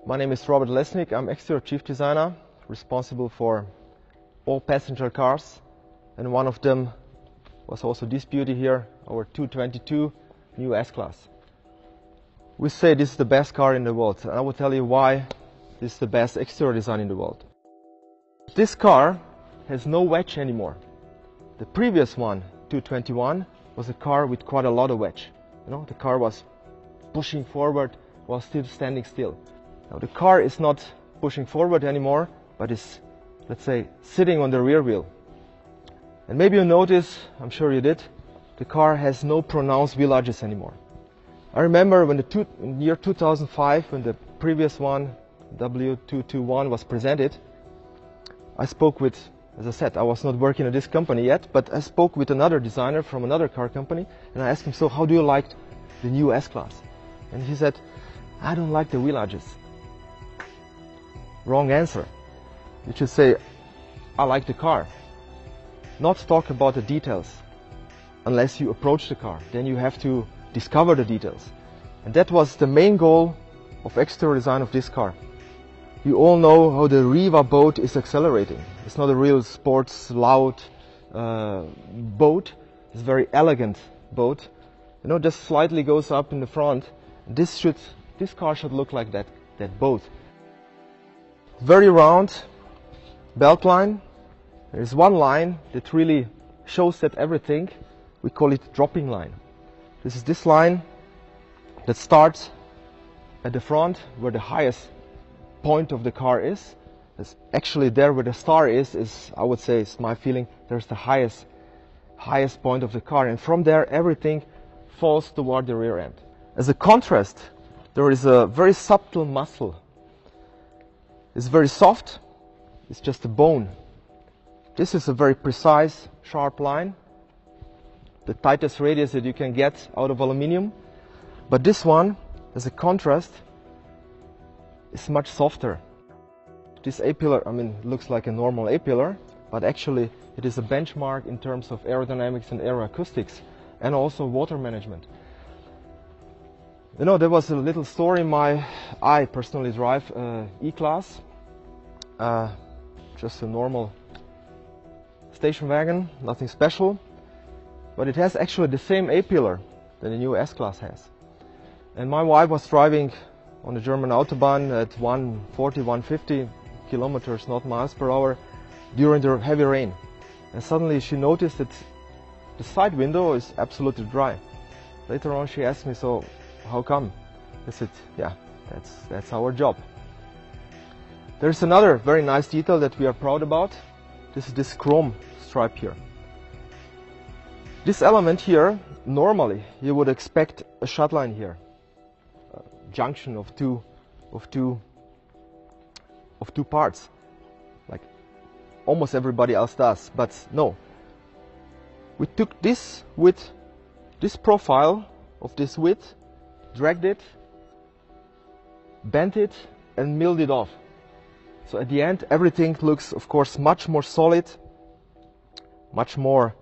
My name is Robert Lesnick. I'm exterior chief designer, responsible for all passenger cars, and one of them was also this beauty here, our 222 new S-Class. We say this is the best car in the world, and I will tell you why this is the best exterior design in the world. This car has no wedge anymore. The previous one, 221, was a car with quite a lot of wedge. The car was pushing forward while still standing still. Now the car is not pushing forward anymore, but is, let's say, sitting on the rear wheel. And maybe you notice, I'm sure you did, the car has no pronounced wheel arches anymore. I remember when in the year 2005, when the previous one, W221, was presented, I spoke with, as I said, I was not working at this company yet, but I spoke with another designer from another car company, and I asked him, so how do you like the new S-Class? And he said, I don't like the wheel arches. Wrong answer. You should say, I like the car. Not talk about the details. Unless you approach the car, then you have to discover the details. And that was the main goal of exterior design of this car. You all know how the Riva boat is accelerating. It's not a real sports, loud boat. It's a very elegant boat. Just slightly goes up in the front. This car should look like that boat. Very round belt line. There is one line that really shows that everything. We call it dropping line. This is this line that starts at the front where the highest point of the car is. It's actually there where the star is I would say, it's my feeling, there's the highest point of the car, and from there everything falls toward the rear end. As a contrast, there is a very subtle muscle. It's very soft, it's just a bone. This is a very precise, sharp line, the tightest radius that you can get out of aluminium. But this one, as a contrast, is much softer. This A-pillar, looks like a normal A-pillar, but actually it is a benchmark in terms of aerodynamics and aeroacoustics, and also water management. There was a little story. I personally drive E-Class, just a normal station wagon, nothing special, but it has actually the same A-pillar that the new S-Class has. And my wife was driving on the German Autobahn at 140, 150 kilometers, not miles per hour, during the heavy rain. And suddenly she noticed that the side window is absolutely dry. Later on she asked me, so how come? I said, yeah, that's our job. There's another very nice detail that we are proud about. This is this chrome stripe here. This element here, normally you would expect a shut line here, a junction of two parts, like almost everybody else does. But no, we took this width, this profile of this width, dragged it, bent it, and milled it off. So at the end, everything looks, of course, much more solid, much more,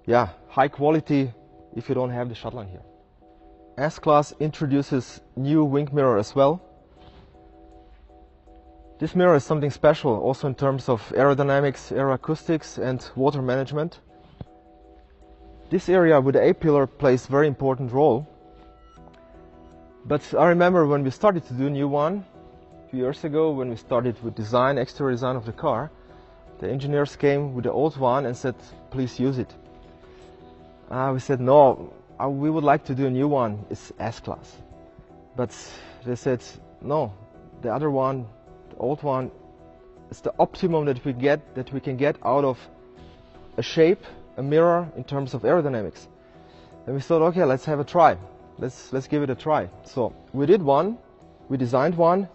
high quality if you don't have the shut line here. S-Class introduces new wing mirror as well. This mirror is something special, also in terms of aerodynamics, aeroacoustics, and water management. This area with the A-pillar plays a very important role. But I remember when we started to do a new one, a few years ago, when we started with exterior design of the car, the engineers came with the old one and said, please use it. We said, no, we would like to do a new one, it's S-Class. But they said, no, the other one, the old one, is the optimum that we can get out of a shape, a mirror, in terms of aerodynamics. And we thought, okay, let's have a try. Let's give it a try. So we did one, we designed one,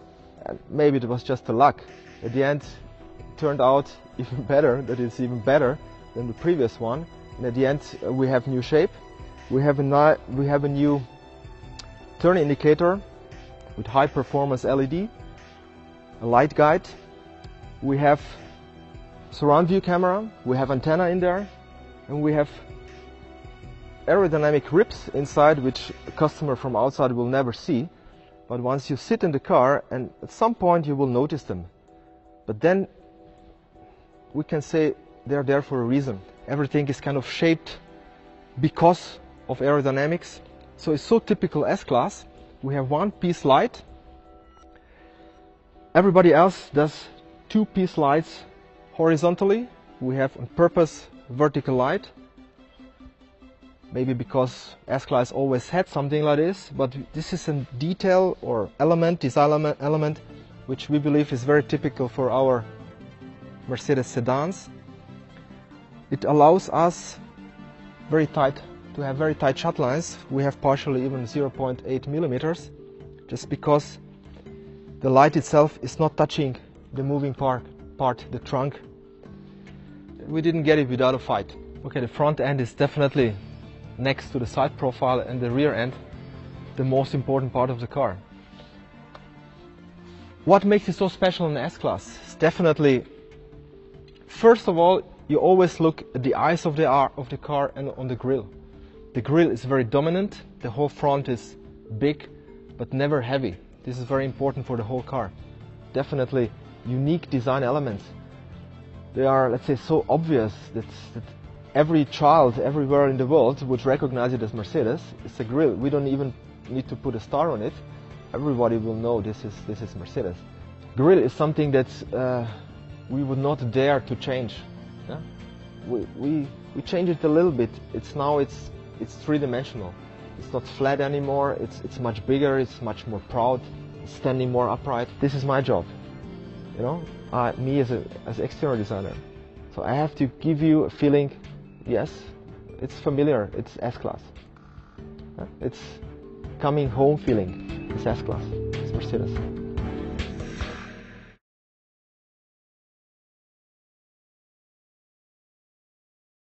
and maybe it was just the luck. At the end, it turned out even better, that it's even better than the previous one. And at the end, we have new shape. We have a new turn indicator with high performance LED, a light guide. We have surround view camera, we have antenna in there, and we have aerodynamic ribs inside, which a customer from outside will never see. but once you sit in the car, and at some point you will notice them. But then we can say they're there for a reason. Everything is kind of shaped because of aerodynamics. So it's so typical S-Class. We have one-piece light. Everybody else does two-piece lights horizontally. We have on purpose vertical light. Maybe because S-Class always had something like this, but this is a detail or element, design element, which we believe is very typical for our Mercedes sedans. It allows us to have very tight shut lines. We have partially even 0.8 millimeters, just because the light itself is not touching the moving part, the trunk. We didn't get it without a fight. Okay, the front end is definitely next to the side profile, and the rear end the most important part of the car. What makes it so special in the S-Class? It's definitely, first of all, you always look at the eyes of the car and on the grille. The grille is very dominant. The whole front is big but never heavy. This is very important for the whole car. Definitely unique design elements. They are, let's say, so obvious that every child everywhere in the world would recognize it as Mercedes. It's a grille. We don't even need to put a star on it. Everybody will know this is Mercedes. Grille is something that we would not dare to change. Yeah? We change it a little bit. It's three-dimensional. It's not flat anymore. It's much bigger. It's much more proud. It's standing more upright. This is my job. You know, me as exterior designer. So I have to give you a feeling. Yes, it's familiar. It's S-Class. It's coming home feeling. It's S-Class. It's Mercedes.